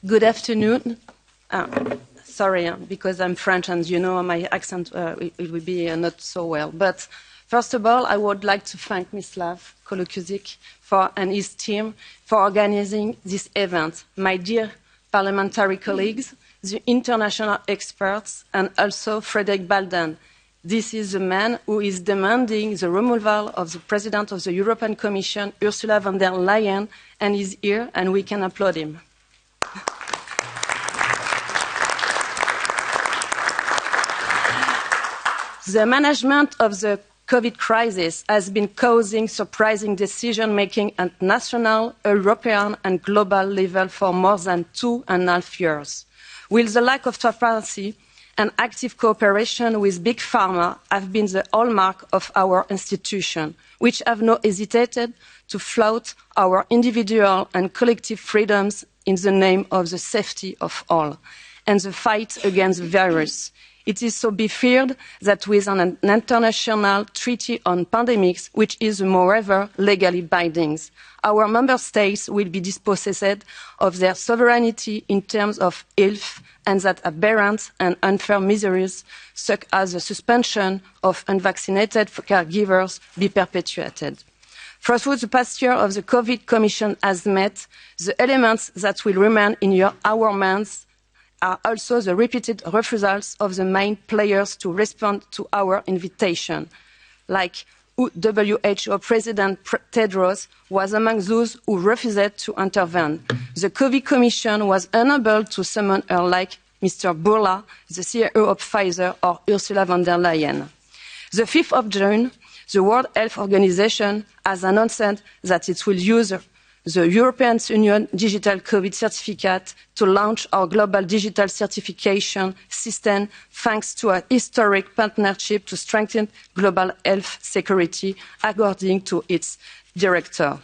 Good afternoon. Sorry, because I'm French and you know my accent it will be not so well. But first of all, I would like to thank Mislav Kolokuzik and his team for organizing this event. My dear parliamentary colleagues, the international experts, and also Frederic Balden. This is the man who is demanding the removal of the President of the European Commission, Ursula von der Leyen, and is here, and we can applaud him. The management of the COVID crisis has been causing surprising decision-making at national, European and global level for more than 2.5 years. With the lack of transparency and active cooperation with Big Pharma have been the hallmark of our institution, which have not hesitated to flout our individual and collective freedoms in the name of the safety of all and the fight against the virus. It is to be feared that with an international treaty on pandemics, which is moreover legally binding, our member states will be dispossessed of their sovereignty in terms of health, and that aberrant and unfair measures, such as the suspension of unvaccinated caregivers, be perpetuated. Throughout the past year of the COVID Commission has met, the elements that will remain in our minds are also the repeated refusals of the main players to respond to our invitation, like WHO President Tedros was among those who refused to intervene. The COVID Commission was unable to summon her, like Mr. Bourla, the CEO of Pfizer, or Ursula von der Leyen. The 5th of June, the World Health Organization has announced that it will use the European Union Digital COVID Certificate to launch our global digital certification system thanks to a historic partnership to strengthen global health security, according to its director,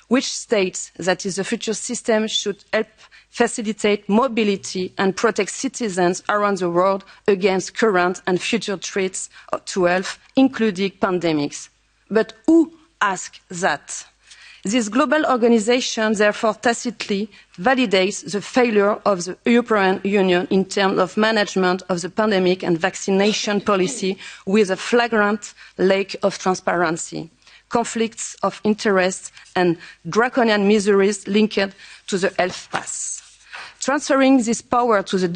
which states that the future system should help facilitate mobility and protect citizens around the world against current and future threats to health, including pandemics. But who asked that? This global organisation therefore tacitly validates the failure of the European Union in terms of management of the pandemic and vaccination policy, with a flagrant lack of transparency, conflicts of interest and draconian measures linked to the health pass. Transferring this power to the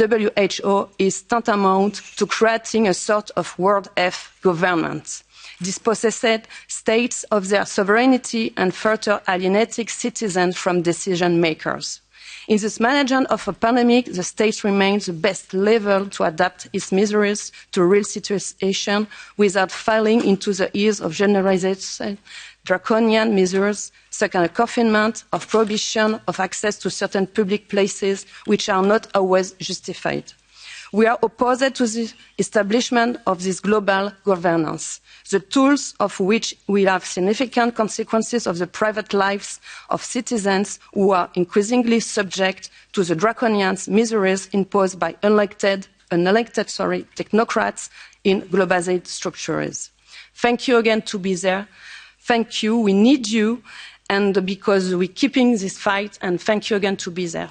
WHO is tantamount to creating a sort of world health government, dispossessed states of their sovereignty and further alienating citizens from decision makers. In this management of a pandemic, the state remains the best level to adapt its measures to real situation without falling into the ears of generalised draconian measures, such as confinement, of prohibition of access to certain public places, which are not always justified. We are opposed to the establishment of this global governance, the tools of which will have significant consequences of the private lives of citizens who are increasingly subject to the draconian measures imposed by unelected technocrats in globalized structures. Thank you again to be there. Thank you. We need you, and because we're keeping this fight, and thank you again to be there.